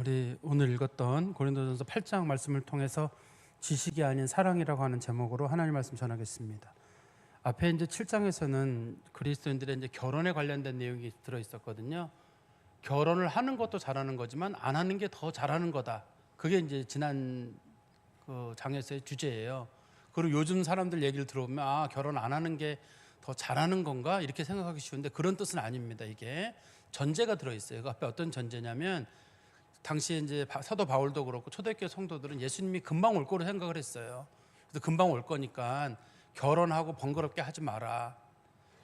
우리 오늘 읽었던 고린도전서 8장 말씀을 통해서 지식이 아닌 사랑이라고 하는 제목으로 하나님 말씀 전하겠습니다. 앞에 이제 7장에서는 그리스도인들의 이제 결혼에 관련된 내용이 들어 있었거든요. 결혼을 하는 것도 잘하는 거지만 안 하는 게 더 잘하는 거다. 그게 이제 지난 그 장에서의 주제예요. 그리고 요즘 사람들 얘기를 들어보면 결혼 안 하는 게 더 잘하는 건가 이렇게 생각하기 쉬운데 그런 뜻은 아닙니다. 이게 전제가 들어 있어요. 그 앞에 어떤 전제냐면 당시에 이제 사도 바울도 그렇고 초대교회 성도들은 예수님이 금방 올 거로 생각을 했어요. 그래서 금방 올 거니까 결혼하고 번거롭게 하지 마라.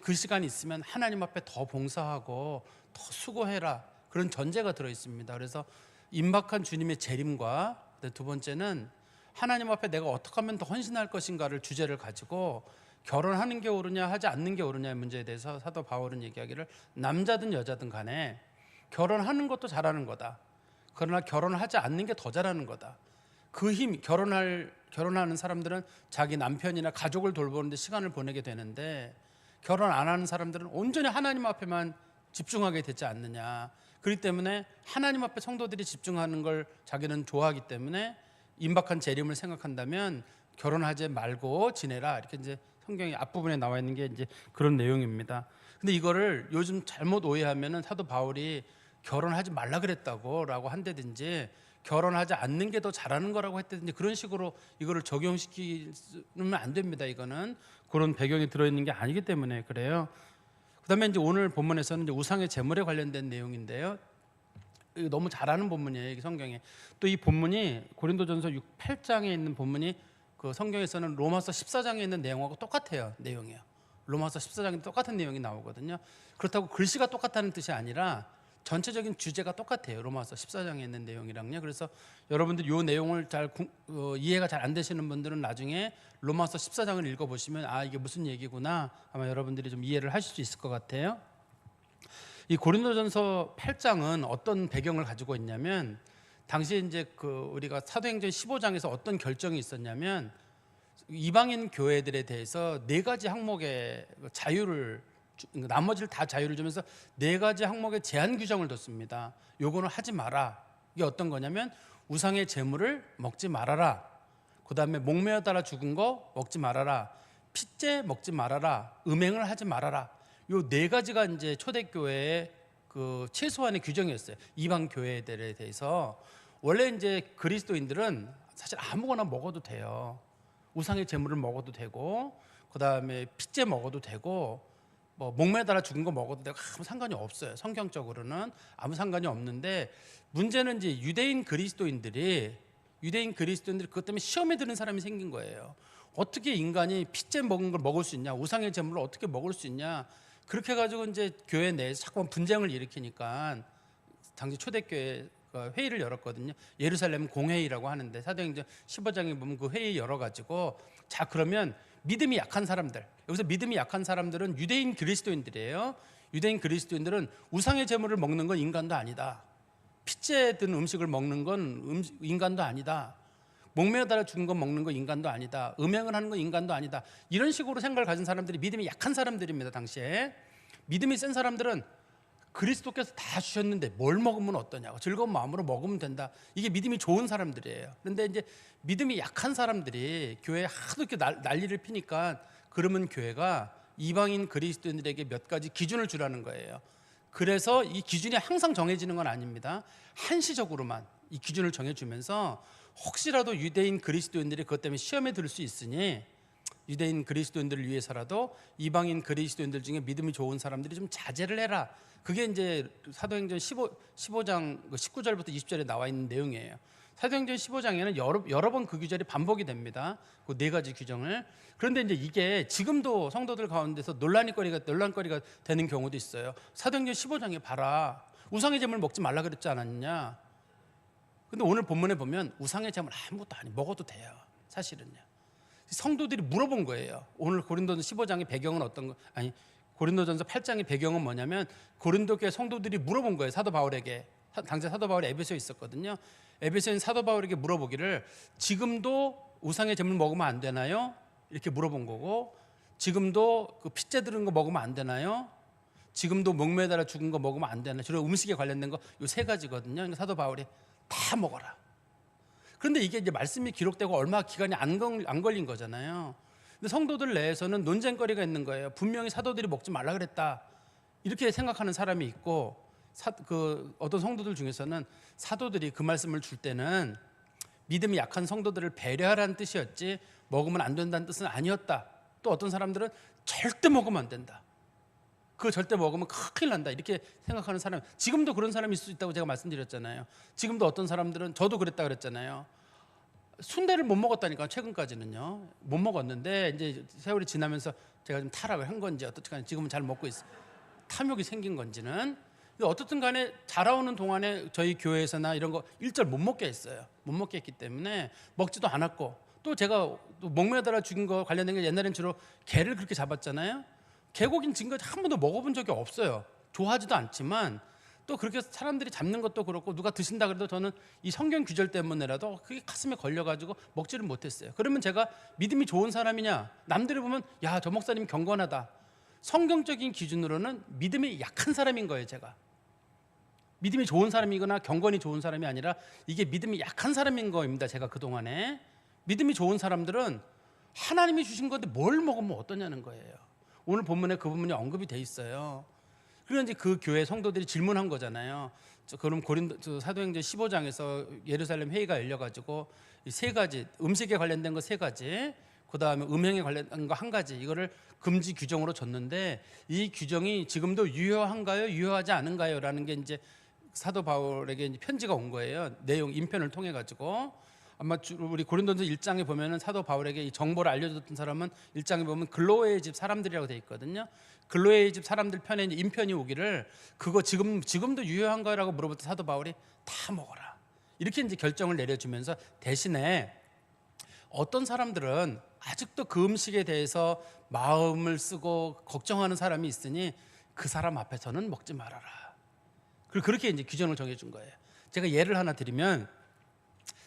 그 시간이 있으면 하나님 앞에 더 봉사하고 더 수고해라. 그런 전제가 들어 있습니다. 그래서 임박한 주님의 재림과 두 번째는 하나님 앞에 내가 어떻게 하면 더 헌신할 것인가를 주제를 가지고 결혼하는 게 옳으냐 하지 않는 게 옳으냐의 문제에 대해서 사도 바울은 얘기하기를 남자든 여자든 간에 결혼하는 것도 잘하는 거다. 그러나 결혼을 하지 않는 게 더 잘하는 거다. 그 힘, 결혼하는 사람들은 자기 남편이나 가족을 돌보는데 시간을 보내게 되는데 결혼 안 하는 사람들은 온전히 하나님 앞에만 집중하게 되지 않느냐. 그렇기 때문에 하나님 앞에 성도들이 집중하는 걸 자기는 좋아하기 때문에 임박한 재림을 생각한다면 결혼하지 말고 지내라. 이렇게 이제 성경의 앞부분에 나와 있는 게 이제 그런 내용입니다. 근데 이거를 요즘 잘못 오해하면은 사도 바울이 결혼하지 말라 그랬다고라고 한다든지 결혼하지 않는 게 더 잘하는 거라고 했다든지 그런 식으로 이거를 적용시키면 안 됩니다. 이거는 그런 배경이 들어있는 게 아니기 때문에 그래요. 그다음에 이제 오늘 본문에서는 이제 우상의 제물에 관련된 내용인데요. 이거 너무 잘하는 본문이에요. 이 성경에 또 이 본문이 고린도전서 8장에 있는 본문이 그 성경에서는 로마서 14장에 있는 내용하고 똑같아요. 내용이요. 로마서 14장에 똑같은 내용이 나오거든요. 그렇다고 글씨가 똑같다는 뜻이 아니라 전체적인 주제가 똑같아요. 로마서 14장에 있는 내용이랑요. 그래서 여러분들 이 내용을 잘 이해가 잘 안 되시는 분들은 나중에 로마서 14장을 읽어보시면 이게 무슨 얘기구나 아마 여러분들이 좀 이해를 하실 수 있을 것 같아요. 이 고린도전서 8장은 어떤 배경을 가지고 있냐면 당시에 이제 우리가 사도행전 15장에서 어떤 결정이 있었냐면 이방인 교회들에 대해서 4가지 항목의 자유를 나머지를 다 자유를 주면서 4가지 항목의 제한 규정을 뒀습니다. 요거는 하지 마라. 이게 어떤 거냐면 우상의 제물을 먹지 말아라. 그다음에 목매어 달아 죽은 거 먹지 말아라. 핏째 먹지 말아라. 음행을 하지 말아라. 요 4가지가 이제 초대교회의 그 최소한의 규정이었어요. 이방 교회들에 대해서 원래 이제 그리스도인들은 사실 아무거나 먹어도 돼요. 우상의 제물을 먹어도 되고 그다음에 핏째 먹어도 되고 뭐 목매어 달아 죽은 거 먹어도 되고 아무 상관이 없어요. 성경적으로는 아무 상관이 없는데 문제는 이제 유대인 그리스도인들이 그것 때문에 시험에 드는 사람이 생긴 거예요. 어떻게 인간이 핏째 먹은 걸 먹을 수 있냐? 우상의 제물을 어떻게 먹을 수 있냐? 그렇게 해가지고 이제 교회 내에서 자꾸만 분쟁을 일으키니까 당시 초대교회 회의를 열었거든요. 예루살렘 공회의라고 하는데 사도행전 15장에 보면 그 회의 열어가지고 자 그러면 믿음이 약한 사람들, 여기서 믿음이 약한 사람들은 유대인 그리스도인들이에요. 유대인 그리스도인들은 우상의 제물을 먹는 건 인간도 아니다. 핏째 든 음식을 먹는 건 인간도 아니다. 목매어 달아 죽은 거 먹는 거 인간도 아니다. 음행을 하는 건 인간도 아니다. 이런 식으로 생각을 가진 사람들이 믿음이 약한 사람들입니다. 당시에 믿음이 센 사람들은 그리스도께서 다 주셨는데 뭘 먹으면 어떠냐고 즐거운 마음으로 먹으면 된다. 이게 믿음이 좋은 사람들이에요. 그런데 이제 믿음이 약한 사람들이 교회에 하도 이렇게 난리를 피니까 그러면 교회가 이방인 그리스도인들에게 몇 가지 기준을 주라는 거예요. 그래서 이 기준이 항상 정해지는 건 아닙니다. 한시적으로만 이 기준을 정해주면서 혹시라도 유대인 그리스도인들이 그것 때문에 시험에 들 수 있으니 유대인 그리스도인들을 위해서라도 이방인 그리스도인들 중에 믿음이 좋은 사람들이 좀 자제를 해라. 그게 이제 사도행전 15장 19절부터 20절에 나와 있는 내용이에요. 사도행전 15장에는 여러 번 그 규절이 반복이 됩니다. 그 4가지 규정을. 그런데 이제 이게 지금도 성도들 가운데서 논란거리가 되는 경우도 있어요. 사도행전 15장에 봐라. 우상의 제물 먹지 말라 그랬지 않았냐? 근데 오늘 본문에 보면 우상의 제물 아무것도 아니 먹어도 돼요. 사실은요. 성도들이 물어본 거예요. 오늘 고린도전서 15장의 배경은 고린도전서 8장의 배경은 뭐냐면 고린도 교회 성도들이 물어본 거예요. 사도 바울에게. 당시 사도 바울이 에베소에 있었거든요. 에베소인 사도 바울에게 물어보기를 지금도 우상의 제물 먹으면 안 되나요? 이렇게 물어본 거고 지금도 그 핏째 들은 거 먹으면 안 되나요? 지금도 목매달아 죽은 거 먹으면 안 되나요? 주로 음식에 관련된 거 요 3가지거든요. 그러니까 사도 바울이 다 먹어라. 그런데 이게 이제 말씀이 기록되고 얼마 기간이 안 걸린 거잖아요. 근데 성도들 내에서는 논쟁거리가 있는 거예요. 분명히 사도들이 먹지 말라 그랬다, 이렇게 생각하는 사람이 있고, 어떤 성도들 중에서는 사도들이 그 말씀을 줄 때는 믿음이 약한 성도들을 배려하라는 뜻이었지 먹으면 안 된다는 뜻은 아니었다. 또 어떤 사람들은 절대 먹으면 안 된다, 그 절대 먹으면 큰일 난다, 이렇게 생각하는 사람, 지금도 그런 사람이 있을 수 있다고 제가 말씀드렸잖아요. 지금도 어떤 사람들은, 저도 그랬다 그랬잖아요. 순대를 못 먹었다니까. 최근까지는요 못 먹었는데 이제 세월이 지나면서 제가 좀 타락을 한 건지 어떻게 지금은 잘 먹고 있어요. 탐욕이 생긴 건지는. 어떻든 간에 자라오는 동안에 저희 교회에서나 이런 거 일절 못 먹게 했어요. 못 먹게 했기 때문에 먹지도 않았고, 또 제가 또 목매달아 죽인 거 관련된 게 옛날엔 주로 개를 그렇게 잡았잖아요. 개고기는 지금까지 한 번도 먹어본 적이 없어요. 좋아하지도 않지만 또 그렇게 사람들이 잡는 것도 그렇고, 누가 드신다 그래도 저는 이 성경 규절 때문에라도 그게 가슴에 걸려가지고 먹지를 못했어요. 그러면 제가 믿음이 좋은 사람이냐? 남들이 보면 야, 저 목사님 경건하다. 성경적인 기준으로는 믿음이 약한 사람인 거예요. 제가 믿음이 좋은 사람이거나 경건이 좋은 사람이 아니라 이게 믿음이 약한 사람인 거입니다. 제가 그동안에 믿음이 좋은 사람들은 하나님이 주신 건데 뭘 먹으면 어떠냐는 거예요. 오늘 본문에 그 부분이 언급이 돼 있어요. 그래서 이제 그 교회 성도들이 질문한 거잖아요. 그럼 사도행전 15장에서 예루살렘 회의가 열려가지고 이 세 가지, 음식에 관련된 거 세 가지, 그 다음에 음행에 관련된 거 한 가지, 이거를 금지 규정으로 줬는데 이 규정이 지금도 유효한가요, 유효하지 않은가요? 라는 게 이제 사도 바울에게 이제 편지가 온 거예요. 내용 인편을 통해 가지고. 아마 우리 고린도전서 1장에 보면은 사도 바울에게 이 정보를 알려줬던 사람은 1장에 보면 글로에의 집 사람들이라고 돼 있거든요. 글로에의 집 사람들 편에 이제 인편이 오기를 그거 지금도 유효한가라고 물어볼 때 사도 바울이 다 먹어라, 이렇게 이제 결정을 내려주면서, 대신에 어떤 사람들은 아직도 그 음식에 대해서 마음을 쓰고 걱정하는 사람이 있으니 그 사람 앞에서는 먹지 말아라. 그렇게 이제 규정을 정해준 거예요. 제가 예를 하나 드리면,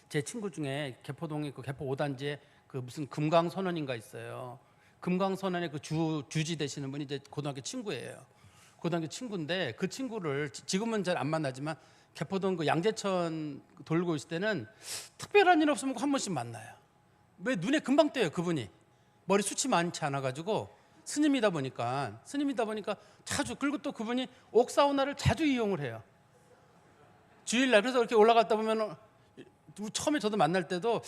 제 친구 중에 개포동에 그 개포 5단지에 그 무슨 금강선원인가 있어요. 금강선원의 그 주지 되시는 분이 이제 고등학교 친구예요. 고등학교 친구인데 그 친구를 지금은 잘 안 만나지만 개포동 그 양재천 돌고 있을 때는 특별한 일 없으면 한 번씩 만나요. 왜? 눈에 금방 띄어요. 그분이 머리 숱이 많지 않아 가지고 스님이다 보니까 자주, 그리고 또 그분이 옥사우나를 자주 이용을 해요. 주일날. 그래서 이렇게 올라갔다 보면 처음에 저도 만날 때도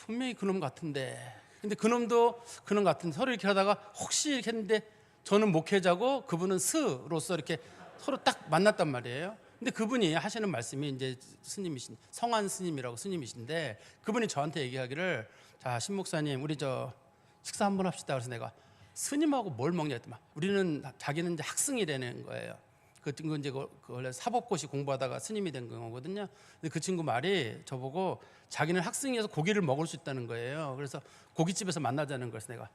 분명히 그놈 같은데, 근데 그놈도 그놈 같은데 서로 이렇게 하다가 혹시 이렇게 했는데 저는 목회자고 그분은 스로서 이렇게 서로 딱 만났단 말이에요. 근데 그분이 하시는 말씀이 이제 스님이신 성한 스님이라고 스님이신데, 그분이 저한테 얘기하기를, 자, 신 목사님, 우리 저 식사 한번 합시다. 그래서 내가 스님하고 뭘 먹냐 했더만, 우리는, 자기는 이제 학승이 되는 거예요. 그 친구 이제 원래 사법고시 공부하다가 스님이 된 거거든요. 근데 그 친구 말이 저보고 자기는 학승이어서 고기를 먹을 수 있다는 거예요. 그래서 고깃집에서 만나자는 거예요. 그래서 내가,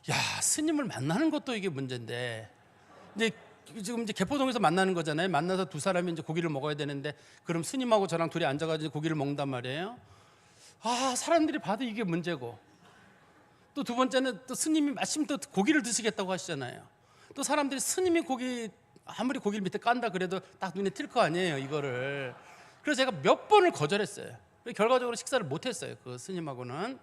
야, 스님을 만나는 것도 이게 문제인데, 근데 지금 이제 개포동에서 만나는 거잖아요. 만나서 두 사람이 이제 고기를 먹어야 되는데, 그럼 스님하고 저랑 둘이 앉아가지고 고기를 먹는단 말이에요. 사람들이 봐도 이게 문제고, 또 두 번째는 또 스님이 마침 또 고기를 드시겠다고 하시잖아요. 또 사람들이 스님이 아무리 고기를 밑에 깐다 그래도 딱 눈에 띌 거 아니에요, 이거를. 그래서 제가 몇 번을 거절했어요. 결과적으로 식사를 못했어요, 그 스님하고는.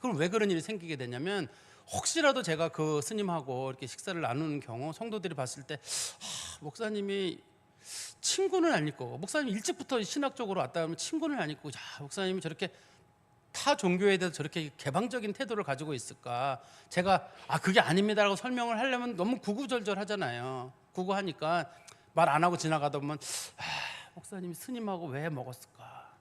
그럼 왜 그런 일이 생기게 되냐면, 혹시라도 제가 그 스님하고 이렇게 식사를 나누는 경우 성도들이 봤을 때, 목사님이 친구는 아닐 거고, 목사님 일찍부터 신학적으로 왔다 하면 친구는 아닐 거고, 목사님이 저렇게 타 종교에 대해서 저렇게 개방적인 태도를 가지고 있을까? 제가 그게 아닙니다라고 설명을 하려면 너무 구구절절하잖아요. 구구하니까 말 안 하고 지나가다 보면, 목사님이 스님하고 왜 먹었을까?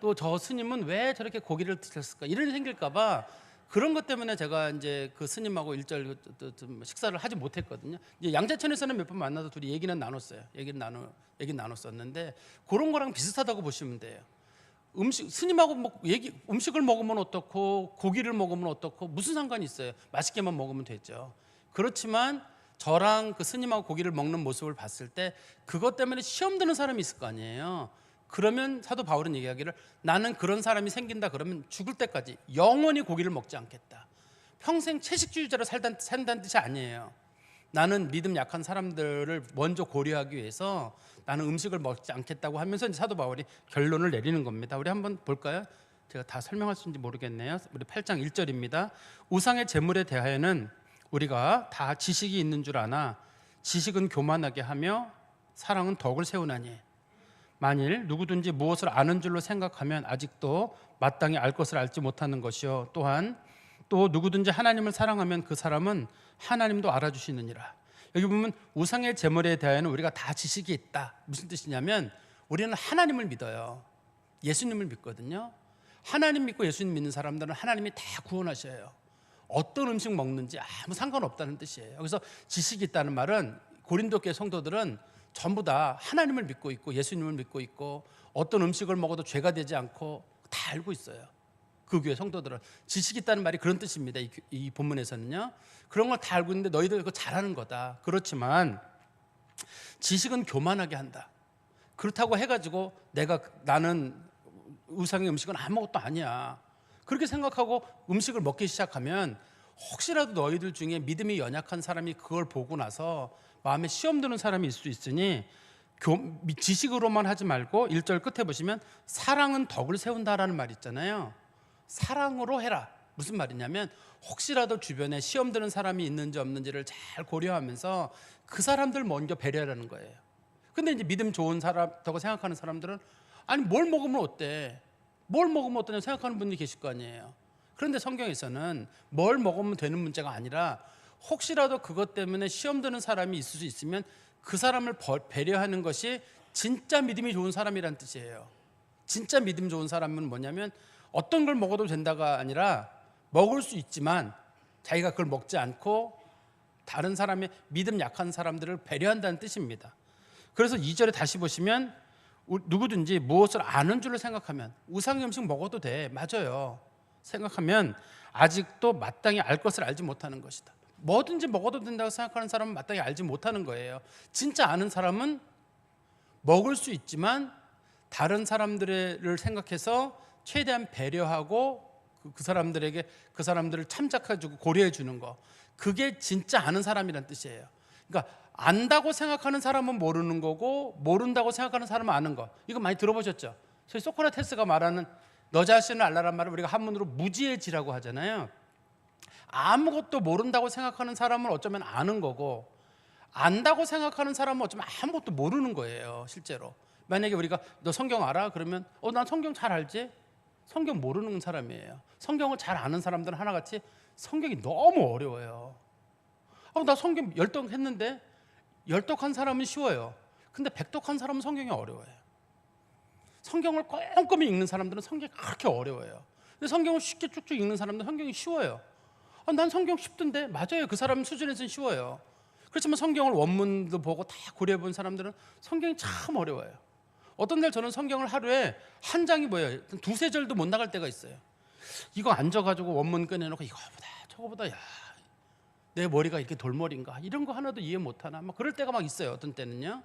또 저 스님은 왜 저렇게 고기를 드셨을까? 이런 일이 생길까봐, 그런 것 때문에 제가 이제 그 스님하고 일절 식사를 하지 못했거든요. 이제 양재천에서는 몇 번 만나서 둘이 얘기는 나눴었는데, 그런 거랑 비슷하다고 보시면 돼요. 스님하고 음식을 먹으면 어떻고 고기를 먹으면 어떻고 무슨 상관이 있어요? 맛있게만 먹으면 되죠. 그렇지만 저랑 그 스님하고 고기를 먹는 모습을 봤을 때 그것 때문에 시험 드는 사람이 있을 거 아니에요. 그러면 사도 바울은 얘기하기를, 나는 그런 사람이 생긴다 그러면 죽을 때까지 영원히 고기를 먹지 않겠다. 평생 채식주의자로 산다는 뜻이 아니에요. 나는 믿음 약한 사람들을 먼저 고려하기 위해서 나는 음식을 먹지 않겠다고 하면서 이제 사도 바울이 결론을 내리는 겁니다. 우리 한번 볼까요? 제가 다 설명할 수 있는지 모르겠네요. 우리 8장 1절입니다. 우상의 제물에 대하여는 우리가 다 지식이 있는 줄 아나 지식은 교만하게 하며 사랑은 덕을 세우나니 만일 누구든지 무엇을 아는 줄로 생각하면 아직도 마땅히 알 것을 알지 못하는 것이요 또한 또 누구든지 하나님을 사랑하면 그 사람은 하나님도 알아주시느니라. 여기 보면 우상의 제물에 대하여는 우리가 다 지식이 있다. 무슨 뜻이냐면 우리는 하나님을 믿어요. 예수님을 믿거든요. 하나님 믿고 예수님 믿는 사람들은 하나님이 다 구원하셔요. 어떤 음식 먹는지 아무 상관없다는 뜻이에요. 그래서 지식이 있다는 말은 고린도 교회 성도들은 전부 다 하나님을 믿고 있고 예수님을 믿고 있고 어떤 음식을 먹어도 죄가 되지 않고 다 알고 있어요. 그 교회 성도들은 지식이 있다는 말이 그런 뜻입니다. 이 본문에서는요. 그런 걸 다 알고 있는데 너희들 그거 잘하는 거다. 그렇지만 지식은 교만하게 한다. 그렇다고 해가지고 나는 우상의 음식은 아무것도 아니야. 그렇게 생각하고 음식을 먹기 시작하면 혹시라도 너희들 중에 믿음이 연약한 사람이 그걸 보고 나서 마음에 시험 드는 사람이 있을 수 있으니 지식으로만 하지 말고 1절 끝에 보시면 사랑은 덕을 세운다라는 말이 있잖아요. 사랑으로 해라. 무슨 말이냐면 혹시라도 주변에 시험 드는 사람이 있는지 없는지를 잘 고려하면서 그 사람들 먼저 배려하라는 거예요. 근데 이제 믿음 좋은 사람이라고 생각하는 사람들은 아니 뭘 먹으면 어때? 뭘 먹으면 어떠냐 생각하는 분이 계실 거 아니에요. 그런데 성경에서는 뭘 먹으면 되는 문제가 아니라 혹시라도 그것 때문에 시험 드는 사람이 있을 수 있으면 그 사람을 배려하는 것이 진짜 믿음이 좋은 사람이란 뜻이에요. 진짜 믿음 좋은 사람은 뭐냐면 어떤 걸 먹어도 된다가 아니라 먹을 수 있지만 자기가 그걸 먹지 않고 다른 사람의 믿음 약한 사람들을 배려한다는 뜻입니다. 그래서 2절에 다시 보시면 누구든지 무엇을 아는 줄로 생각하면 우상의 음식 먹어도 돼. 맞아요. 생각하면 아직도 마땅히 알 것을 알지 못하는 것이다. 뭐든지 먹어도 된다고 생각하는 사람은 마땅히 알지 못하는 거예요. 진짜 아는 사람은 먹을 수 있지만 다른 사람들을 생각해서 최대한 배려하고 그 사람들을 참작해주고 고려해 주는 거, 그게 진짜 아는 사람이란 뜻이에요. 그러니까 안다고 생각하는 사람은 모르는 거고 모른다고 생각하는 사람은 아는 거. 이거 많이 들어보셨죠? 저희 소크라테스가 말하는 너 자신을 알라란 말을 우리가 한문으로 무지해지라고 하잖아요. 아무것도 모른다고 생각하는 사람은 어쩌면 아는 거고 안다고 생각하는 사람은 어쩌면 아무것도 모르는 거예요. 실제로 만약에 우리가 너 성경 알아? 그러면 난 성경 잘 알지? 성경 모르는 사람이에요. 성경을 잘 아는 사람들은 하나같이 성경이 너무 어려워요. 나 성경 열독했는데 열독한 사람은 쉬워요. 근데 백독한 사람은 성경이 어려워요. 성경을 꼼꼼히 읽는 사람들은 성경이 그렇게 어려워요. 근데 성경을 쉽게 쭉쭉 읽는 사람들은 성경이 쉬워요. 난 성경 쉽던데. 맞아요. 그 사람 수준에서는 쉬워요. 그렇지만 성경을 원문도 보고 다 고려해 본 사람들은 성경이 참 어려워요. 어떤 날 저는 성경을 하루에 한 장이 뭐예요? 두세 절도 못 나갈 때가 있어요. 이거 앉아가지고 원문 꺼내놓고 이거보다 저거보다 내 머리가 이렇게 돌머리인가 이런 거 하나도 이해 못하나 막 그럴 때가 막 있어요. 어떤 때는요.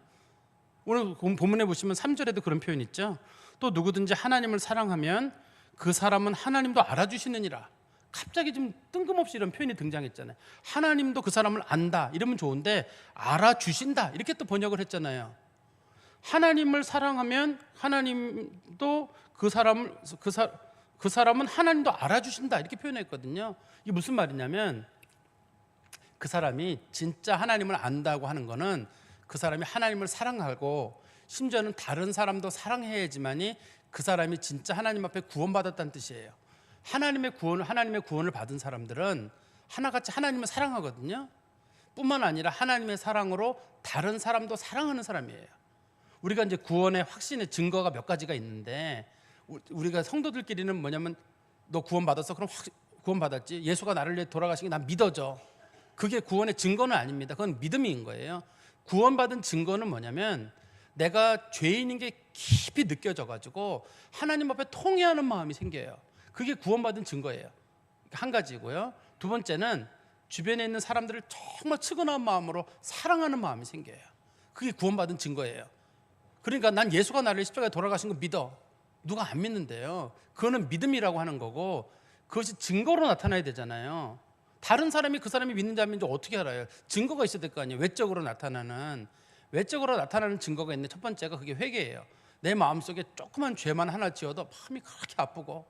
오늘 본문에 보시면 3절에도 그런 표현 있죠. 또 누구든지 하나님을 사랑하면 그 사람은 하나님도 알아주시느니라. 갑자기 좀 뜬금없이 이런 표현이 등장했잖아요. 하나님도 그 사람을 안다 이러면 좋은데 알아주신다 이렇게 또 번역을 했잖아요. 하나님을 사랑하면 하나님도 그 사람은 하나님도 알아주신다 이렇게 표현했거든요. 이게 무슨 말이냐면 그 사람이 진짜 하나님을 안다고 하는 거는 그 사람이 하나님을 사랑하고 심지어는 다른 사람도 사랑해야지만이 그 사람이 진짜 하나님 앞에 구원받았다는 뜻이에요. 하나님의 구원을 받은 사람들은 하나같이 하나님을 사랑하거든요. 뿐만 아니라 하나님의 사랑으로 다른 사람도 사랑하는 사람이에요. 우리가 이제 구원의 확신의 증거가 몇 가지가 있는데 우리가 성도들끼리는 뭐냐면 너 구원받았어? 그럼 구원받았지. 예수가 나를 위해 돌아가신 게 난 믿어져. 그게 구원의 증거는 아닙니다. 그건 믿음인 거예요. 구원받은 증거는 뭐냐면 내가 죄인인 게 깊이 느껴져 가지고 하나님 앞에 통회하는 마음이 생겨요. 그게 구원받은 증거예요. 한 가지고요. 두 번째는 주변에 있는 사람들을 정말 측은한 마음으로 사랑하는 마음이 생겨요. 그게 구원받은 증거예요. 그러니까 난 예수가 나를 십자가에 돌아가신 거 믿어. 누가 안 믿는데요. 그거는 믿음이라고 하는 거고 그것이 증거로 나타나야 되잖아요. 다른 사람이 그 사람이 믿는지 안 믿는지 어떻게 알아요? 증거가 있어야 될 거 아니에요. 외적으로 나타나는 외적으로 나타나는 증거가 있는데 첫 번째가 그게 회개예요. 내 마음속에 조그만 죄만 하나 지어도 마음이 그렇게 아프고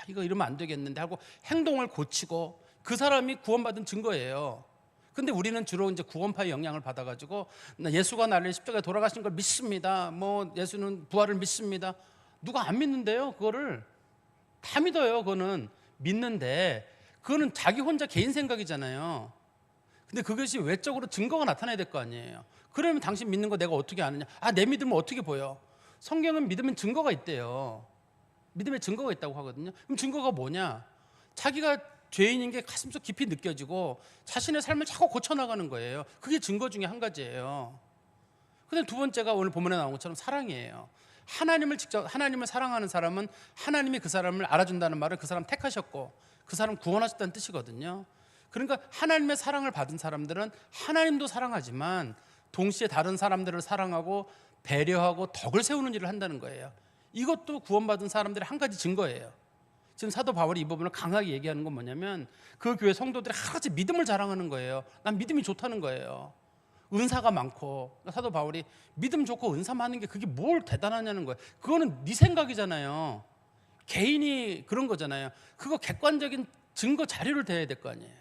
이거 이러면 안 되겠는데 하고 행동을 고치고 그 사람이 구원받은 증거예요. 근데 우리는 주로 이제 구원파의 영향을 받아가지고 예수가 나를 십자가에 돌아가신 걸 믿습니다. 뭐 예수는 부활을 믿습니다. 누가 안 믿는데요? 그거를 다 믿어요. 그거는 믿는데 그거는 자기 혼자 개인 생각이잖아요. 근데 그것이 외적으로 증거가 나타나야 될 거 아니에요. 그러면 당신 믿는 거 내가 어떻게 아느냐? 내 믿음은 어떻게 보여? 성경은 믿으면 증거가 있대요. 믿음에 증거가 있다고 하거든요. 그럼 증거가 뭐냐? 자기가 죄인인 게 가슴속 깊이 느껴지고 자신의 삶을 자꾸 고쳐나가는 거예요. 그게 증거 중에 한 가지예요. 근데 두 번째가 오늘 본문에 나온 것처럼 사랑이에요. 하나님을 사랑하는 사람은 하나님이 그 사람을 알아준다는 말은 그 사람 택하셨고 그 사람 구원하셨다는 뜻이거든요. 그러니까 하나님의 사랑을 받은 사람들은 하나님도 사랑하지만 동시에 다른 사람들을 사랑하고 배려하고 덕을 세우는 일을 한다는 거예요. 이것도 구원받은 사람들의 한 가지 증거예요. 지금 사도 바울이 이 부분을 강하게 얘기하는 건 뭐냐면 그 교회 성도들이 하나같이 믿음을 자랑하는 거예요. 난 믿음이 좋다는 거예요. 은사가 많고. 사도 바울이 믿음 좋고 은사 많은 게 그게 뭘 대단하냐는 거예요. 그거는 네 생각이잖아요. 개인이 그런 거잖아요. 그거 객관적인 증거 자료를 대야 될 거 아니에요.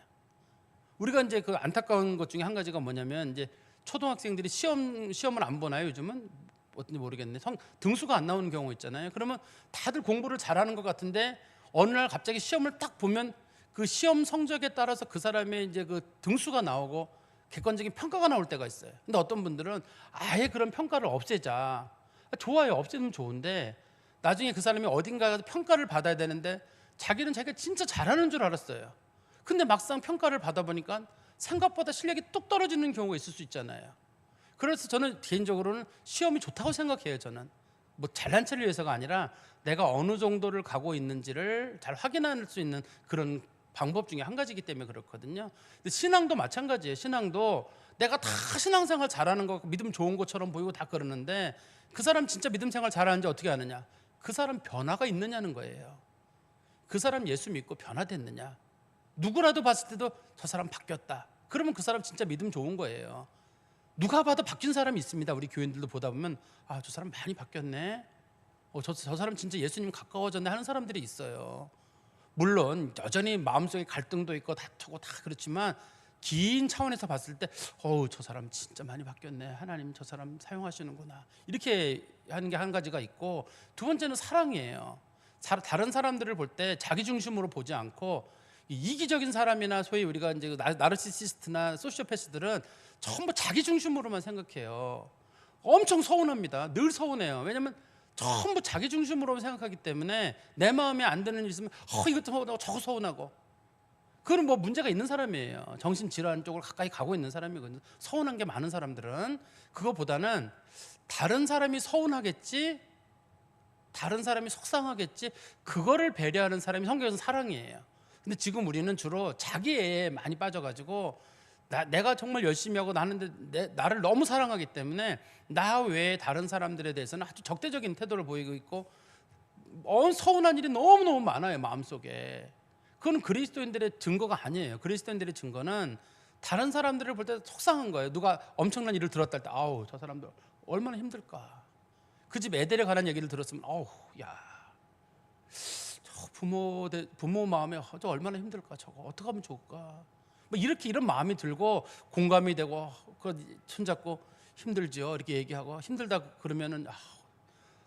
우리가 이제 그 안타까운 것 중에 한 가지가 뭐냐면 이제 초등학생들이 시험을 안 보나요? 요즘은 어떤지 모르겠네. 등수가 안 나오는 경우 있잖아요. 그러면 다들 공부를 잘하는 것 같은데 어느 날 갑자기 시험을 딱 보면 그 시험 성적에 따라서 그 사람의 이제 그 등수가 나오고 객관적인 평가가 나올 때가 있어요. 근데 어떤 분들은 아예 그런 평가를 없애자. 좋아요. 없애면 좋은데 나중에 그 사람이 어딘가 가서 평가를 받아야 되는데 자기는 자기가 진짜 잘하는 줄 알았어요. 근데 막상 평가를 받아보니까 생각보다 실력이 뚝 떨어지는 경우가 있을 수 있잖아요. 그래서 저는 개인적으로는 시험이 좋다고 생각해요. 저는 뭐 잘난 체를 위해서가 아니라 내가 어느 정도를 가고 있는지를 잘 확인할 수 있는 그런 방법 중에 한 가지이기 때문에 그렇거든요. 근데 신앙도 마찬가지예요. 신앙도 내가 다 신앙생활 잘하는 거 믿음 좋은 것처럼 보이고 다 그러는데 그 사람 진짜 믿음 생활 잘하는지 어떻게 아느냐? 그 사람 변화가 있느냐는 거예요. 그 사람 예수 믿고 변화됐느냐? 누구라도 봤을 때도 저 사람 바뀌었다. 그러면 그 사람 진짜 믿음 좋은 거예요. 누가 봐도 바뀐 사람이 있습니다. 우리 교인들도 보다 보면 저 사람 많이 바뀌었네. 저 사람 진짜 예수님 가까워졌네 하는 사람들이 있어요. 물론 여전히 마음속에 갈등도 있고 다투고 다 그렇지만 긴 차원에서 봤을 때 저 사람 진짜 많이 바뀌었네. 하나님 저 사람 사용하시는구나. 이렇게 하는 게 한 가지가 있고 두 번째는 사랑이에요. 다른 사람들을 볼 때 자기 중심으로 보지 않고 이기적인 사람이나 소위 우리가 이제 나르시시스트나 소시오패스들은 전부 자기 중심으로만 생각해요. 엄청 서운합니다. 늘 서운해요. 왜냐하면 전부 자기 중심으로 생각하기 때문에 내 마음에 안 드는 일 있으면 이것도 서운하고 저거 서운하고 그건 뭐 문제가 있는 사람이에요. 정신질환 쪽으로 가까이 가고 있는 사람이거든요. 서운한 게 많은 사람들은 그거보다는 다른 사람이 서운하겠지 다른 사람이 속상하겠지 그거를 배려하는 사람이 성경에서는 사랑이에요. 근데 지금 우리는 주로 자기애에 많이 빠져가지고 내가 정말 열심히 하고 나를 너무 사랑하기 때문에 나 외에 다른 사람들에 대해서는 아주 적대적인 태도를 보이고 있고 서운한 일이 너무너무 많아요. 마음속에. 그건 그리스도인들의 증거가 아니에요. 그리스도인들의 증거는 다른 사람들을 볼 때 속상한 거예요. 누가 엄청난 일을 들었다 할 때 저 사람들 얼마나 힘들까. 그 집 애들에 관한 얘기를 들었으면 부모 마음에 저 얼마나 힘들까. 저거 어떻게 하면 좋을까. 뭐 이런 마음이 들고 공감이 되고 손잡고 힘들지요 이렇게 얘기하고 힘들다 그러면은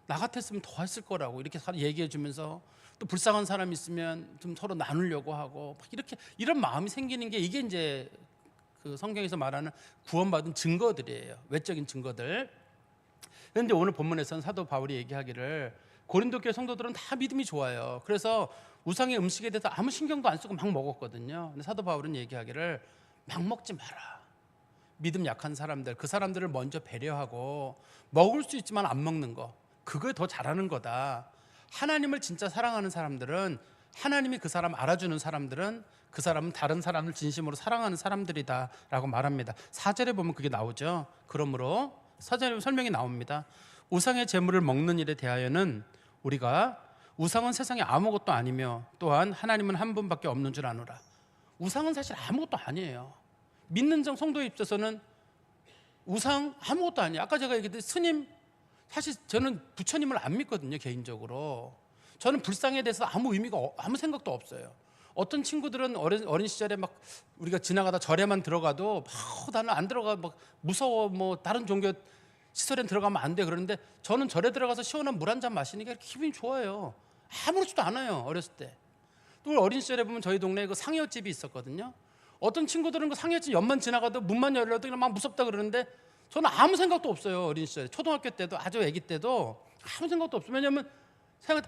나 같았으면 더 했을 거라고 이렇게 얘기해 주면서 또 불쌍한 사람 있으면 좀 서로 나누려고 하고 이런 마음이 생기는 게 이게 이제 그 성경에서 말하는 구원받은 증거들이에요. 외적인 증거들. 그런데 오늘 본문에서는 사도 바울이 얘기하기를 고린도 교회 성도들은 다 믿음이 좋아요. 그래서 우상의 음식에 대해서 아무 신경도 안 쓰고 막 먹었거든요. 근데 사도 바울은 얘기하기를 막 먹지 마라. 믿음 약한 사람들, 그 사람들을 먼저 배려하고 먹을 수 있지만 안 먹는 거, 그걸 더 잘하는 거다. 하나님을 진짜 사랑하는 사람들은 하나님이 그 사람 알아주는 사람들은 그 사람은 다른 사람을 진심으로 사랑하는 사람들이다 라고 말합니다. 4절에 보면 그게 나오죠. 그러므로 4절에 설명이 나옵니다. 우상의 제물을 먹는 일에 대하여는 우리가 우상은 세상에 아무것도 아니며 또한 하나님은 한 분밖에 없는 줄 아노라. 우상은 사실 아무것도 아니에요. 믿는 성도에 있어서는 우상 아무것도 아니에요. 아까 제가 얘기했듯이 스님, 사실 저는 부처님을 안 믿거든요, 개인적으로. 저는 불상에 대해서 아무 의미가 아무 생각도 없어요. 어떤 친구들은 어린 시절에 막 우리가 지나가다 절에만 들어가도 나는 안 들어가, 막 무서워, 뭐 다른 종교 시설에 들어가면 안 돼 그러는데, 저는 절에 들어가서 시원한 물 한 잔 마시니까 기분이 좋아요. 아무렇지도 않아요, 어렸을 때. 또 어린 시절에 보면 저희 동네에 그 상여집이 있었거든요. 어떤 친구들은 그 상여집 옆만 지나가도 문만 열려도 그냥 막 무섭다 그러는데, 저는 아무 생각도 없어요. 어린 시절에, 초등학교 때도, 아주 아기 때도 아무 생각도 없어요. 왜냐하면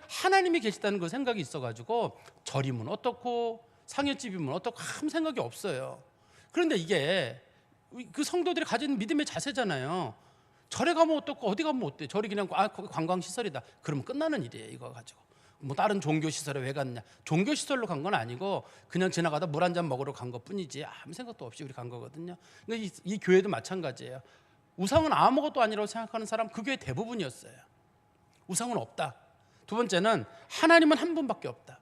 하나님이 계시다는 그 생각이 있어가지고, 절이면 어떻고 상여집이면 어떻고 아무 생각이 없어요. 그런데 이게 그 성도들이 가진 믿음의 자세잖아요. 절에 가면 어떻고 어디 가면 어때? 절이 그냥 거기 관광시설이다 그러면 끝나는 일이에요. 이거 가지고 뭐 다른 종교시설에 왜 갔냐, 종교시설로 간 건 아니고 그냥 지나가다 물 한 잔 먹으러 간 것뿐이지 아무 생각도 없이 우리 간 거거든요. 근데 이 교회도 마찬가지예요. 우상은 아무것도 아니라고 생각하는 사람, 그 교회 대부분이었어요. 우상은 없다. 두 번째는 하나님은 한 분밖에 없다.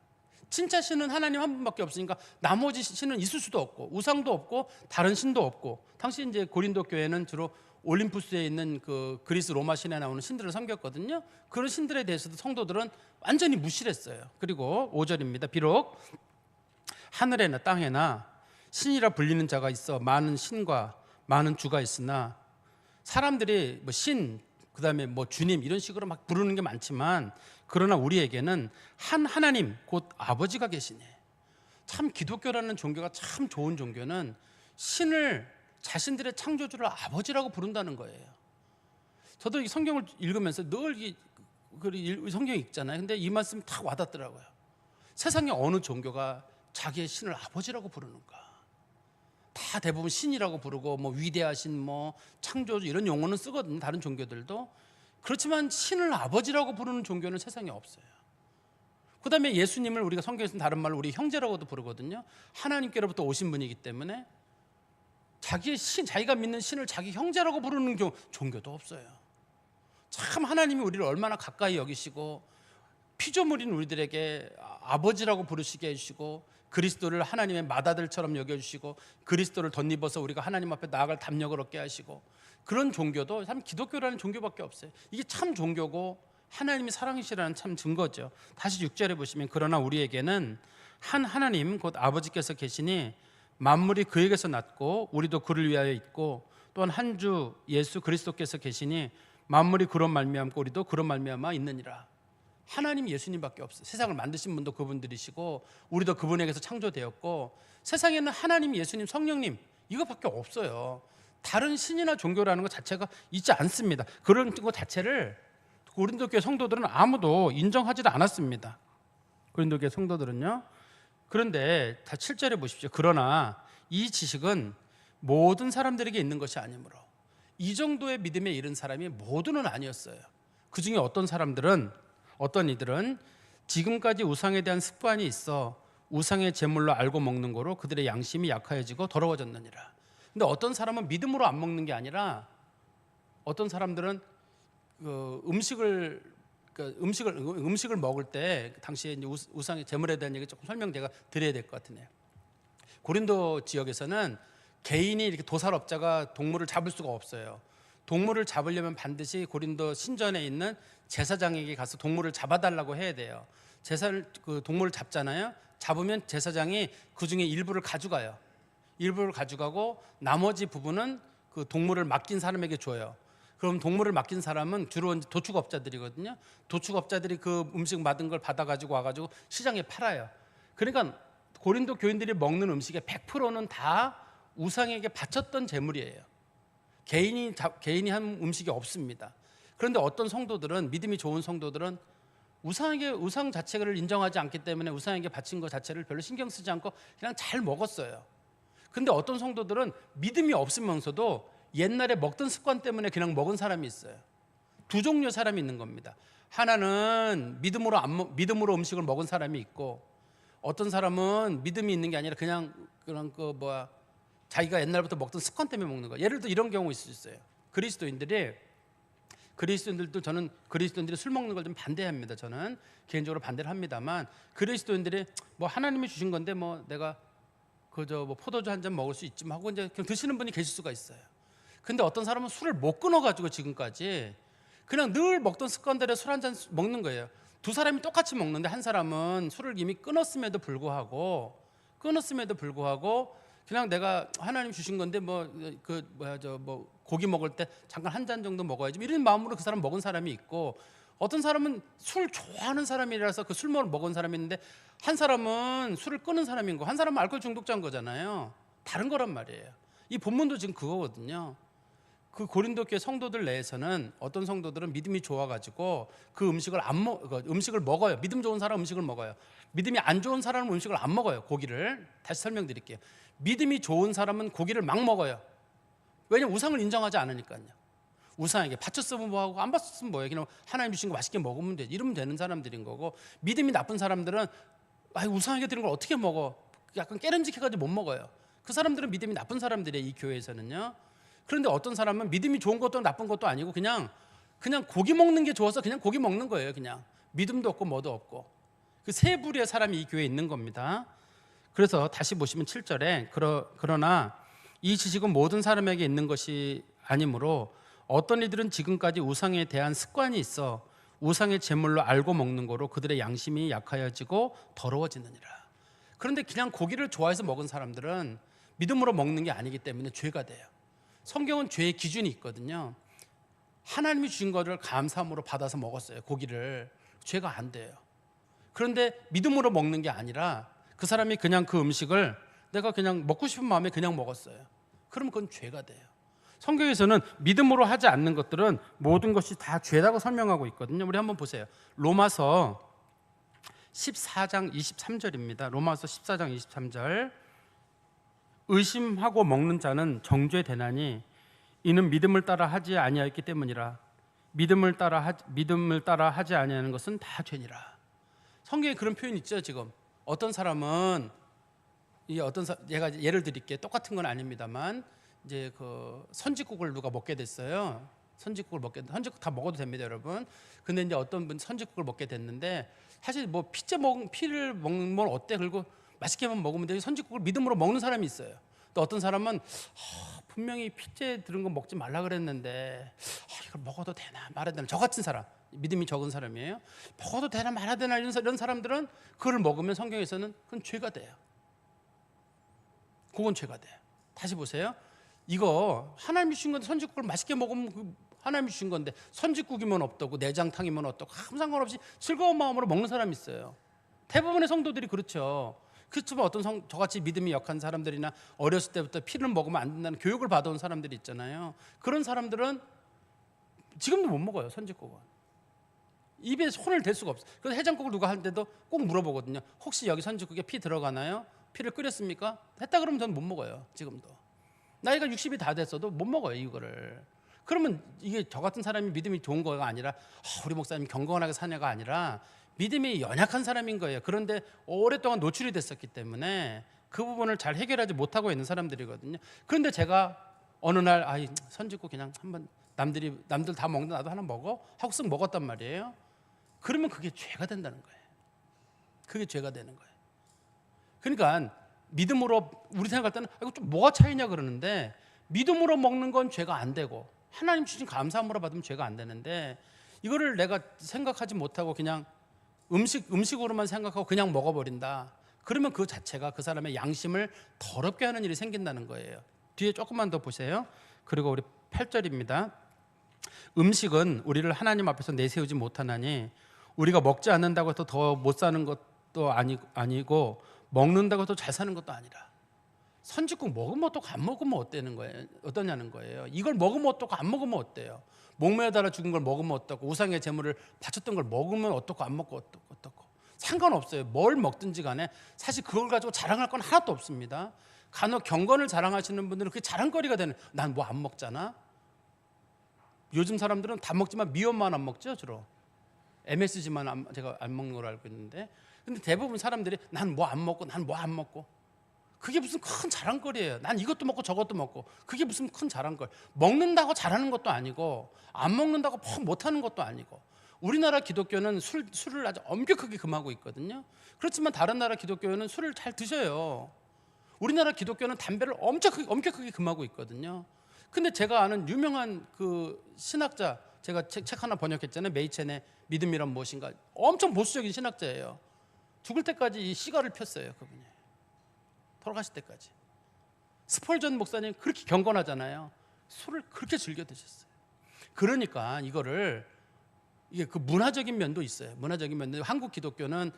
진짜 신은 하나님 한 분밖에 없으니까 나머지 신은 있을 수도 없고 우상도 없고 다른 신도 없고. 당시 이제 고린도 교회는 주로 올림푸스에 있는 그 그리스 로마 신에 나오는 신들을 섬겼거든요. 그런 신들에 대해서도 성도들은 완전히 무시를 했어요. 그리고 5절입니다. 비록 하늘에나 땅에나 신이라 불리는 자가 있어 많은 신과 많은 주가 있으나, 사람들이 뭐 신, 그다음에 뭐 주님 이런 식으로 막 부르는 게 많지만, 그러나 우리에게는 한 하나님 곧 아버지가 계시네. 참 기독교라는 종교가 참 좋은 종교는 신을 자신들의 창조주를 아버지라고 부른다는 거예요. 저도 이 성경을 읽으면서 늘 이 성경 읽잖아요. 근데 이 말씀이 딱 와닿더라고요. 세상에 어느 종교가 자기의 신을 아버지라고 부르는가? 다 대부분 신이라고 부르고 뭐 위대하신 뭐 창조주 이런 용어는 쓰거든요. 다른 종교들도. 그렇지만 신을 아버지라고 부르는 종교는 세상에 없어요. 그다음에 예수님을 우리가 성경에서는 다른 말로 우리 형제라고도 부르거든요. 하나님께로부터 오신 분이기 때문에 자기가 믿는 신을 자기 형제라고 부르는 종교도 없어요. 참 하나님이 우리를 얼마나 가까이 여기시고 피조물인 우리들에게 아버지라고 부르시게 해주시고, 그리스도를 하나님의 맏아들처럼 여겨주시고, 그리스도를 덧입어서 우리가 하나님 앞에 나아갈 담력을 얻게 하시고, 그런 종교도 참 기독교라는 종교밖에 없어요. 이게 참 종교고 하나님이 사랑이시라는 참 증거죠. 다시 6절에 보시면, 그러나 우리에게는 한 하나님 곧 아버지께서 계시니 만물이 그에게서 났고 우리도 그를 위하여 있고, 또한 한 주 예수 그리스도께서 계시니 만물이 그로 말미암고 우리도 그로 말미암아 있느니라. 하나님 예수님밖에 없어요. 세상을 만드신 분도 그분들이시고 우리도 그분에게서 창조되었고, 세상에는 하나님, 예수님, 성령님 이것밖에 없어요. 다른 신이나 종교라는 것 자체가 있지 않습니다. 그런 것 자체를 고린도 교회 성도들은 아무도 인정하지도 않았습니다. 고린도 교회 성도들은요. 그런데 다 7절에 보십시오. 그러나 이 지식은 모든 사람들에게 있는 것이 아니므로, 이 정도의 믿음에 이른 사람이 모두는 아니었어요. 그 중에 어떤 이들은 지금까지 우상에 대한 습관이 있어 우상의 제물로 알고 먹는 거로 그들의 양심이 약해지고 더러워졌느니라. 근데 어떤 사람은 믿음으로 안 먹는 게 아니라, 어떤 사람들은 음식을 먹을 때 당시에 이제 우상의 제물에 대한 얘기 조금 설명 제가 드려야 될 것 같으네요. 고린도 지역에서는 개인이 이렇게 도살업자가 동물을 잡을 수가 없어요. 동물을 잡으려면 반드시 고린도 신전에 있는 제사장에게 가서 동물을 잡아달라고 해야 돼요. 동물을 잡잖아요. 잡으면 제사장이 그 중에 일부를 가져가요. 일부를 가져가고 나머지 부분은 그 동물을 맡긴 사람에게 줘요. 그럼 동물을 맡긴 사람은 주로 도축업자들이거든요. 도축업자들이 그 음식 받은 걸 받아가지고 와가지고 시장에 팔아요. 그러니까 고린도 교인들이 먹는 음식의 100%는 다 우상에게 바쳤던 제물이에요. 개인이 한 음식이 없습니다. 그런데 어떤 성도들은, 믿음이 좋은 성도들은 우상 자체를 인정하지 않기 때문에 우상에게 바친 것 자체를 별로 신경 쓰지 않고 그냥 잘 먹었어요. 근데 어떤 성도들은 믿음이 없으면서도 옛날에 먹던 습관 때문에 그냥 먹은 사람이 있어요. 두 종류의 사람이 있는 겁니다. 하나는 믿음으로 음식을 먹은 사람이 있고, 어떤 사람은 믿음이 있는 게 아니라 그냥 자기가 옛날부터 먹던 습관 때문에 먹는 거예요. 예를 들어 이런 경우 있을 수 있어요. 그리스도인들도 저는 그리스도인들이 술 먹는 걸 좀 반대합니다. 저는 개인적으로 반대를 합니다만, 그리스도인들이 뭐 하나님이 주신 건데 뭐 내가 그저 뭐 포도주 한 잔 먹을 수 있지 하고 이제 그냥 드시는 분이 계실 수가 있어요. 근데 어떤 사람은 술을 못 끊어가지고 지금까지 그냥 늘 먹던 습관대로 술 한 잔 먹는 거예요. 두 사람이 똑같이 먹는데 한 사람은 술을 이미 끊었음에도 불구하고 그냥 내가 하나님 주신 건데 뭐 고기 먹을 때 잠깐 한 잔 정도 먹어야지 이런 마음으로 그 사람 먹은 사람이 있고, 어떤 사람은 술 좋아하는 사람이라서 그 술 먹은 사람이 있는데 한 사람은 술을 끊은 사람인 거, 한 사람은 알코올 중독자인 거잖아요. 다른 거란 말이에요. 이 본문도 지금 그거거든요. 그 고린도 교회 성도들 내에서는 어떤 성도들은 믿음이 좋아가지고 그 음식을 먹어요. 믿음 좋은 사람 음식을 먹어요. 믿음이 안 좋은 사람은 음식을 안 먹어요. 고기를 다시 설명드릴게요. 믿음이 좋은 사람은 고기를 막 먹어요. 왜냐면 우상을 인정하지 않으니까요. 우상에게 바쳤으면 뭐하고 안 바쳤으면 뭐예요. 그냥 하나님 주신 거 맛있게 먹으면 돼. 이러면 되는 사람들인 거고, 믿음이 나쁜 사람들은 우상에게 드린 걸 어떻게 먹어? 약간 깨름직해가지고 못 먹어요. 그 사람들은 믿음이 나쁜 사람들이에요. 이 교회에서는요. 그런데 어떤 사람은 믿음이 좋은 것도 나쁜 것도 아니고 그냥 고기 먹는 게 좋아서 그냥 고기 먹는 거예요. 그냥 믿음도 없고 뭐도 없고, 그 세 부류의 사람이 이 교회에 있는 겁니다. 그래서 다시 보시면 7절에 그러나 이 지식은 모든 사람에게 있는 것이 아니므로 어떤 이들은 지금까지 우상에 대한 습관이 있어 우상의 제물로 알고 먹는 거로 그들의 양심이 약하여지고 더러워지느니라. 그런데 그냥 고기를 좋아해서 먹은 사람들은 믿음으로 먹는 게 아니기 때문에 죄가 돼요. 성경은 죄의 기준이 있거든요. 하나님이 주신 것을 감사함으로 받아서 먹었어요. 고기를. 죄가 안 돼요. 그런데 믿음으로 먹는 게 아니라 그 사람이 그냥 그 음식을 내가 그냥 먹고 싶은 마음에 그냥 먹었어요. 그러면 그건 죄가 돼요. 성경에서는 믿음으로 하지 않는 것들은 모든 것이 다 죄라고 설명하고 있거든요. 우리 한번 보세요. 로마서 14장 23절입니다. 로마서 14장 23절. 의심하고 먹는 자는 정죄되나니 이는 믿음을 따라 하지 아니하였기 때문이라. 믿음을 따라 하지 아니하는 것은 다 죄니라. 성경에 그런 표현 있죠. 지금 어떤 사람은 제가 예를 드릴게요. 똑같은 건 아닙니다만 이제 그 선지국을 누가 먹게 됐어요. 선지국 다 먹어도 됩니다, 여러분. 근데 이제 어떤 분 선지국을 먹게 됐는데 사실 뭐 피를 먹는 건 어때? 그리고 맛있게만 먹으면 되지 선지국을 믿음으로 먹는 사람이 있어요. 또 어떤 사람은 분명히 피째 들은 거 먹지 말라 그랬는데 이걸 먹어도 되나 말아야 되나, 저 같은 사람, 믿음이 적은 사람이에요. 먹어도 되나 말아야 되나 이런 사람들은 그걸 먹으면 성경에서는 그건 죄가 돼요. 그건 죄가 돼요. 다시 보세요. 이거 하나님이 주신 건데 선지국을 맛있게 먹으면 하나님이 주신 건데 선지국이면 어떻고 내장탕이면 어떻고 아무 상관없이 즐거운 마음으로 먹는 사람이 있어요. 대부분의 성도들이 그렇죠. 그렇지만 어떤 저같이 믿음이 약한 사람들이나 어렸을 때부터 피를 먹으면 안 된다는 교육을 받아온 사람들이 있잖아요. 그런 사람들은 지금도 못 먹어요. 선지국은 입에 손을 댈 수가 없어요. 그래서 해장국을 누가 할 때도 꼭 물어보거든요. 혹시 여기 선지국에 피 들어가나요? 피를 끓였습니까? 했다 그러면 저는 못 먹어요. 지금도 나이가 60이 다 됐어도 못 먹어요 이거를. 그러면 이게 저 같은 사람이 믿음이 좋은 거가 아니라 우리 목사님 경건하게 사냐가 아니라 믿음이 연약한 사람인 거예요. 그런데 오랫동안 노출이 됐었기 때문에 그 부분을 잘 해결하지 못하고 있는 사람들이거든요. 그런데 제가 어느 날 선지국 그냥 한번 남들 다 먹는데 나도 하나 먹어 하고 쓱 먹었단 말이에요. 그러면 그게 죄가 된다는 거예요. 그게 죄가 되는 거예요. 그러니까 믿음으로 우리 생각할 때는 이거 좀 뭐가 차이냐 그러는데, 믿음으로 먹는 건 죄가 안 되고 하나님 주신 감사함으로 받으면 죄가 안 되는데, 이거를 내가 생각하지 못하고 그냥 음식으로만 생각하고 그냥 먹어버린다. 그러면 그 자체가 그 사람의 양심을 더럽게 하는 일이 생긴다는 거예요. 뒤에 조금만 더 보세요. 그리고 우리 8절입니다. 음식은 우리를 하나님 앞에서 내세우지 못하나니 우리가 먹지 않는다고 해서 더 못 사는 것도 아니고 먹는다고 해서 잘 사는 것도 아니라. 선지국 먹으면 어떻고 안 먹으면 어떠냐는 거예요. 이걸 먹으면 어떻고 안 먹으면 어때요? 목매달아 죽은 걸 먹으면 어떻고, 우상의 제물을 바쳤던 걸 먹으면 어떻고 안 먹고 어떻고 상관없어요. 뭘 먹든지 간에 사실 그걸 가지고 자랑할 건 하나도 없습니다. 간혹 경건을 자랑하시는 분들은 그게 자랑거리가 되는, 난 뭐 안 먹잖아. 요즘 사람들은 다 먹지만 미원만 안 먹죠. 주로 MSG만 제가 안 먹는 걸 알고 있는데, 근데 대부분 사람들이 난 뭐 안 먹고 그게 무슨 큰 자랑거리예요. 난 이것도 먹고 저것도 먹고 그게 무슨 큰 자랑거리. 먹는다고 잘하는 것도 아니고 안 먹는다고 퍽 못하는 것도 아니고. 우리나라 기독교는 술을 아주 엄격하게 금하고 있거든요. 그렇지만 다른 나라 기독교는 술을 잘 드셔요. 우리나라 기독교는 담배를 엄격하게 금하고 있거든요. 근데 제가 아는 유명한 그 신학자, 제가 책 하나 번역했잖아요. 메이첸의 믿음이란 무엇인가. 엄청 보수적인 신학자예요. 죽을 때까지 이 시가를 폈어요. 그분이 돌아가실 때까지. 스펄전 목사님 그렇게 경건하잖아요. 술을 그렇게 즐겨 드셨어요. 그러니까 이게 그 문화적인 면도 있어요. 문화적인 면도. 한국 기독교는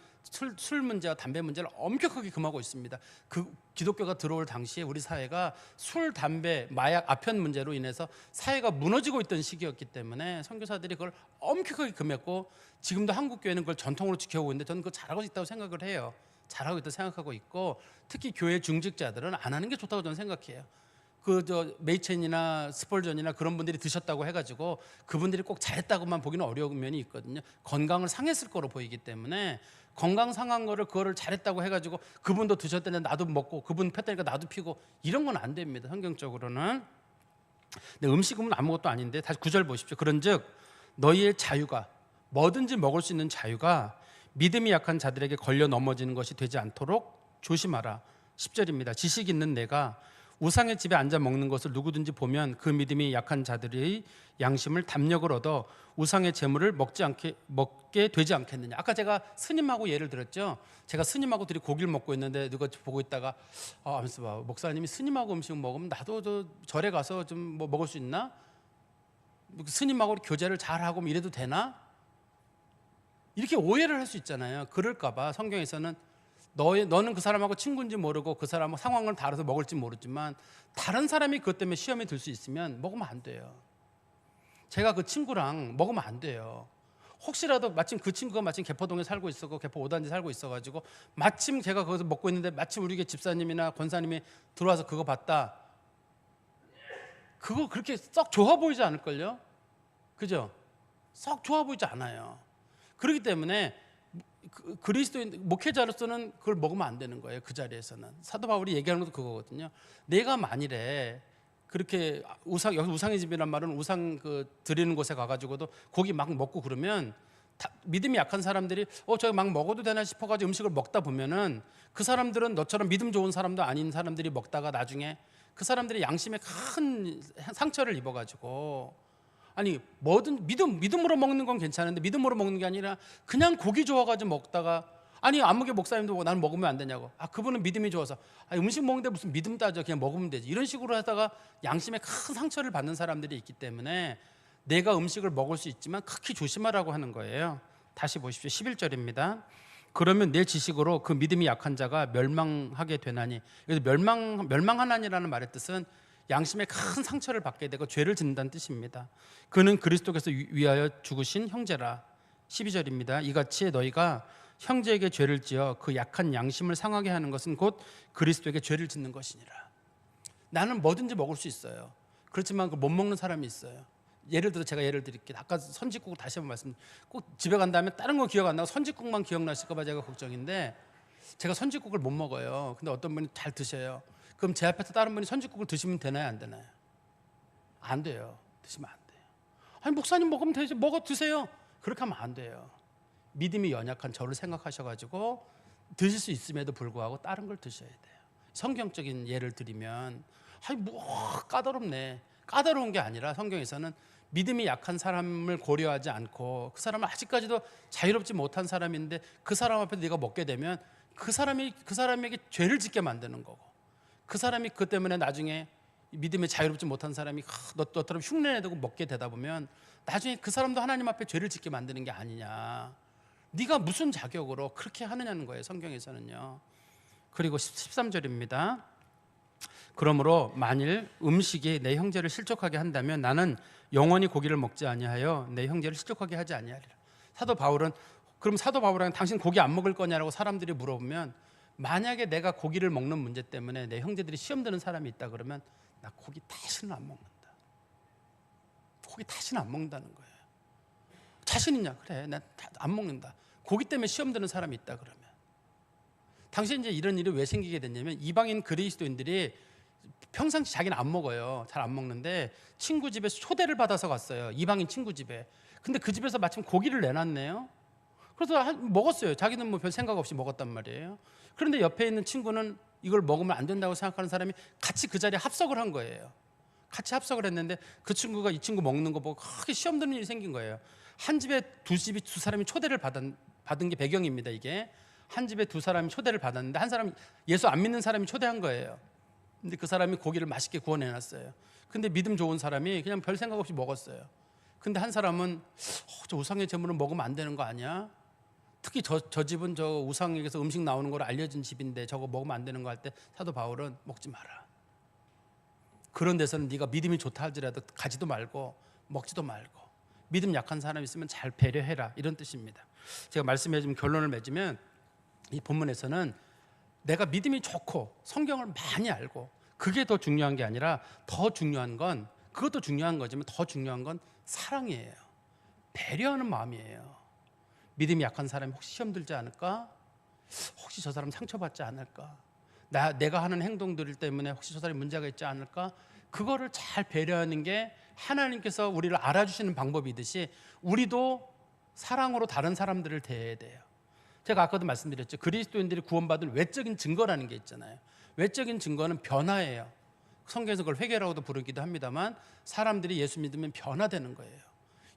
술 문제와 담배 문제를 엄격하게 금하고 있습니다. 그 기독교가 들어올 당시에 우리 사회가 술, 담배, 마약, 아편 문제로 인해서 사회가 무너지고 있던 시기였기 때문에 선교사들이 그걸 엄격하게 금했고, 지금도 한국 교회는 그걸 전통으로 지켜오고 있는데 저는 그거 잘하고 있다고 생각을 해요. 잘하고 있다고 생각하고 있고, 특히 교회 중직자들은 안 하는 게 좋다고 저는 생각해요. 메이첸이나 스펄전이나 그런 분들이 드셨다고 해가지고 그분들이 꼭 잘했다고만 보기는 어려운 면이 있거든요. 건강을 상했을 거로 보이기 때문에 건강 상한 거를 그거를 잘했다고 해가지고 그분도 드셨다니 나도 먹고 그분 폈다니까 나도 피고 이런 건 안 됩니다. 성경적으로는. 근데 음식은 아무것도 아닌데 다시 9절 보십시오. 그런즉 너희의 자유가, 뭐든지 먹을 수 있는 자유가 믿음이 약한 자들에게 걸려 넘어지는 것이 되지 않도록 조심하라. 10절입니다. 지식 있는 내가 우상의 집에 앉아 먹는 것을 누구든지 보면 그 믿음이 약한 자들의 양심을 담력을 얻어 우상의 재물을 먹게 되지 않겠느냐. 아까 제가 스님하고 예를 들었죠. 제가 스님하고 둘이 고기를 먹고 있는데 누가 보고 있다가 하면서 목사님이 스님하고 음식 먹으면 나도 절에 가서 좀 뭐 먹을 수 있나? 스님하고 교제를 잘하고 이래도 되나? 이렇게 오해를 할 수 있잖아요. 그럴까 봐 성경에서는 너는 그 사람하고 친구인지 모르고 그 사람 상황을 다 알아서 먹을지 모르지만 다른 사람이 그것 때문에 시험에 들 수 있으면 먹으면 안 돼요. 제가 그 친구랑 먹으면 안 돼요. 혹시라도 마침 그 친구가 마침 개포동에 살고 있었고 개포 5단지 살고 있어가지고 마침 제가 거기서 먹고 있는데 마침 우리 게 집사님이나 권사님이 들어와서 그거 봤다. 그거 그렇게 썩 좋아 보이지 않을걸요? 그죠? 썩 좋아 보이지 않아요. 그렇기 때문에 그리스도인 목회자로서는 그걸 먹으면 안 되는 거예요. 그 자리에서는. 사도 바울이 얘기하는 것도 그거거든요. 내가 만일에 그렇게 여기 우상의 집이란 말은 우상 드리는 곳에 가가지고도 고기 막 먹고 그러면 믿음이 약한 사람들이 저기 막 먹어도 되나 싶어가지고 음식을 먹다 보면은 그 사람들은 너처럼 믿음 좋은 사람도 아닌 사람들이 먹다가 나중에 그 사람들이 양심에 큰 상처를 입어가지고, 아니 뭐든 믿음으로 먹는 건 괜찮은데 믿음으로 먹는 게 아니라 그냥 고기 좋아가지고 먹다가, 아니 안목의 목사님도 나는 먹으면 안 되냐고. 그분은 믿음이 좋아서. 음식 먹는데 무슨 믿음 따져, 그냥 먹으면 되지. 이런 식으로 하다가 양심에 큰 상처를 받는 사람들이 있기 때문에 내가 음식을 먹을 수 있지만 극히 조심하라고 하는 거예요. 다시 보십시오. 11절입니다. 그러면 내 지식으로 그 믿음이 약한 자가 멸망하게 되나니. 그래서 멸망하나니라는 말의 뜻은 양심에 큰 상처를 받게 되고 죄를 짓는다는 뜻입니다. 그는 그리스도께서 위하여 죽으신 형제라. 12절입니다. 이같이 너희가 형제에게 죄를 지어 그 약한 양심을 상하게 하는 것은 곧 그리스도에게 죄를 짓는 것이니라. 나는 뭐든지 먹을 수 있어요. 그렇지만 못 먹는 사람이 있어요. 예를 들어 제가 예를 드릴게요. 아까 선짓국 다시 한번 말씀. 꼭 집에 간 다음에 다른 거 기억 안 나고 선짓국만 기억나실까 봐 제가 걱정인데, 제가 선짓국을 못 먹어요. 근데 어떤 분이 잘 드셔요. 그럼 제 앞에서 다른 분이 선짓국을 드시면 되나요, 안 되나요? 안 돼요. 드시면 안 돼요. 아니 목사님 먹으면 되지, 먹어 드세요. 그렇게 하면 안 돼요. 믿음이 연약한 저를 생각하셔가지고 드실 수 있음에도 불구하고 다른 걸 드셔야 돼요. 성경적인 예를 드리면, 까다롭네. 까다로운 게 아니라 성경에서는 믿음이 약한 사람을 고려하지 않고 그 사람은 아직까지도 자유롭지 못한 사람인데 그 사람 앞에서 네가 먹게 되면 그 사람에게 죄를 짓게 만드는 거고, 그 사람이 그 때문에 나중에 믿음에 자유롭지 못한 사람이 너처럼 흉내내고 먹게 되다 보면 나중에 그 사람도 하나님 앞에 죄를 짓게 만드는 게 아니냐. 네가 무슨 자격으로 그렇게 하느냐는 거예요, 성경에서는요. 그리고 13절입니다. 그러므로 만일 음식이 내 형제를 실족하게 한다면 나는 영원히 고기를 먹지 아니하여 내 형제를 실족하게 하지 아니하리라. 사도 바울은 당신 고기 안 먹을 거냐라고 사람들이 물어보면, 만약에 내가 고기를 먹는 문제 때문에 내 형제들이 시험 드는 사람이 있다 그러면 나 고기 다시는 안 먹는다. 고기 다시는 안 먹는다는 거예요. 자신 있냐? 그래, 난 안 먹는다. 고기 때문에 시험 드는 사람이 있다 그러면. 당시 이제 이런 일이 왜 생기게 됐냐면, 이방인 그리스도인들이 평상시 자기는 안 먹어요. 잘 안 먹는데 친구 집에 초대를 받아서 갔어요. 이방인 친구 집에. 근데 그 집에서 마침 고기를 내놨네요. 그래서 먹었어요. 자기는 뭐 별 생각 없이 먹었단 말이에요. 그런데 옆에 있는 친구는 이걸 먹으면 안 된다고 생각하는 사람이 같이 그 자리에 합석을 한 거예요. 같이 합석을 했는데 그 친구가 이 친구 먹는 거 보고 크게 시험 드는 일이 생긴 거예요. 한 집에 두 사람이 초대를 받은 게 배경입니다. 이게 한 집에 두 사람이 초대를 받았는데 한 사람 예수 안 믿는 사람이 초대한 거예요. 근데 그 사람이 고기를 맛있게 구워내놨어요. 근데 믿음 좋은 사람이 그냥 별 생각 없이 먹었어요. 근데 한 사람은 저 우상의 제물은 먹으면 안 되는 거 아니야? 특히 저 집은 저 우상에게서 음식 나오는 걸 알려진 집인데 저거 먹으면 안 되는 거 할 때 사도 바울은 먹지 마라. 그런 데서는 네가 믿음이 좋다 할지라도 가지도 말고 먹지도 말고 믿음 약한 사람 있으면 잘 배려해라, 이런 뜻입니다. 제가 말씀해 준 결론을 맺으면 이 본문에서는 내가 믿음이 좋고 성경을 많이 알고 그게 더 중요한 게 아니라 더 중요한 건, 그것도 중요한 거지만 더 중요한 건 사랑이에요. 배려하는 마음이에요. 믿음이 약한 사람이 혹시 시험 들지 않을까? 혹시 저 사람 상처받지 않을까? 내가 하는 행동들 때문에 혹시 저 사람이 문제가 있지 않을까? 그거를 잘 배려하는 게 하나님께서 우리를 알아주시는 방법이듯이 우리도 사랑으로 다른 사람들을 대해야 돼요. 제가 아까도 말씀드렸죠. 그리스도인들이 구원받은 외적인 증거라는 게 있잖아요. 외적인 증거는 변화예요. 성경에서 그걸 회개라고도 부르기도 합니다만 사람들이 예수 믿으면 변화되는 거예요.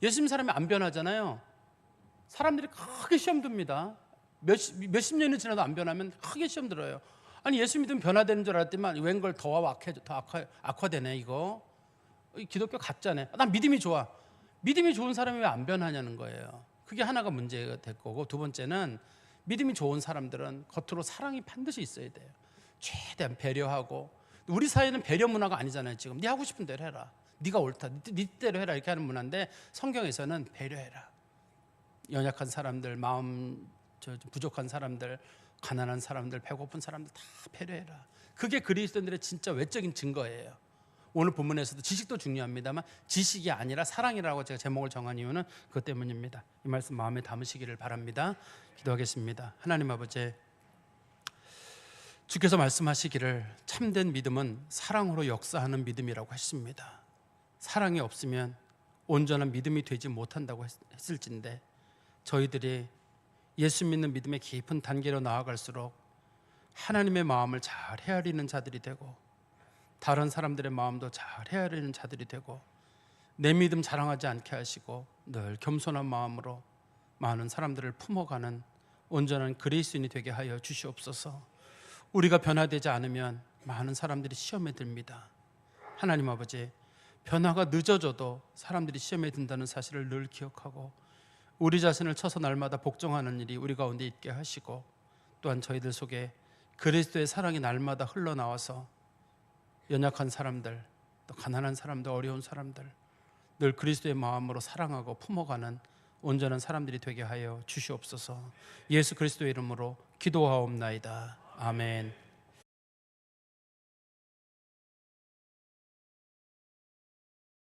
예수 믿는 사람이 안 변하잖아요. 사람들이 크게 시험 듭니다. 몇십 년이 지나도 안 변하면 크게 시험 들어요. 아니 예수 믿으면 변화되는 줄 알았더만 웬걸 더 악화되네 이거. 기독교 가짜네. 난 믿음이 좋아. 믿음이 좋은 사람이 왜 안 변하냐는 거예요. 그게 하나가 문제가 될 거고, 두 번째는 믿음이 좋은 사람들은 겉으로 사랑이 반드시 있어야 돼요. 최대한 배려하고. 우리 사회는 배려 문화가 아니잖아요. 지금 네 하고 싶은 대로 해라, 네가 옳다, 네 대로 해라, 이렇게 하는 문화인데 성경에서는 배려해라. 연약한 사람들, 마음 부족한 사람들, 가난한 사람들, 배고픈 사람들 다 배려해라. 그게 그리스도인들의 진짜 외적인 증거예요. 오늘 본문에서도 지식도 중요합니다만 지식이 아니라 사랑이라고 제가 제목을 정한 이유는 그것 때문입니다. 이 말씀 마음에 담으시기를 바랍니다. 기도하겠습니다. 하나님 아버지, 주께서 말씀하시기를 참된 믿음은 사랑으로 역사하는 믿음이라고 하십니다. 사랑이 없으면 온전한 믿음이 되지 못한다고 했을진데 저희들이 예수 믿는 믿음의 깊은 단계로 나아갈수록 하나님의 마음을 잘 헤아리는 자들이 되고 다른 사람들의 마음도 잘 헤아리는 자들이 되고 내 믿음 자랑하지 않게 하시고 늘 겸손한 마음으로 많은 사람들을 품어가는 온전한 그리스도인이 되게 하여 주시옵소서. 우리가 변화되지 않으면 많은 사람들이 시험에 듭니다. 하나님 아버지, 변화가 늦어져도 사람들이 시험에 든다는 사실을 늘 기억하고 우리 자신을 쳐서 날마다 복종하는 일이 우리 가운데 있게 하시고 또한 저희들 속에 그리스도의 사랑이 날마다 흘러나와서 연약한 사람들, 또 가난한 사람들, 어려운 사람들 늘 그리스도의 마음으로 사랑하고 품어가는 온전한 사람들이 되게 하여 주시옵소서. 예수 그리스도의 이름으로 기도하옵나이다. 아멘.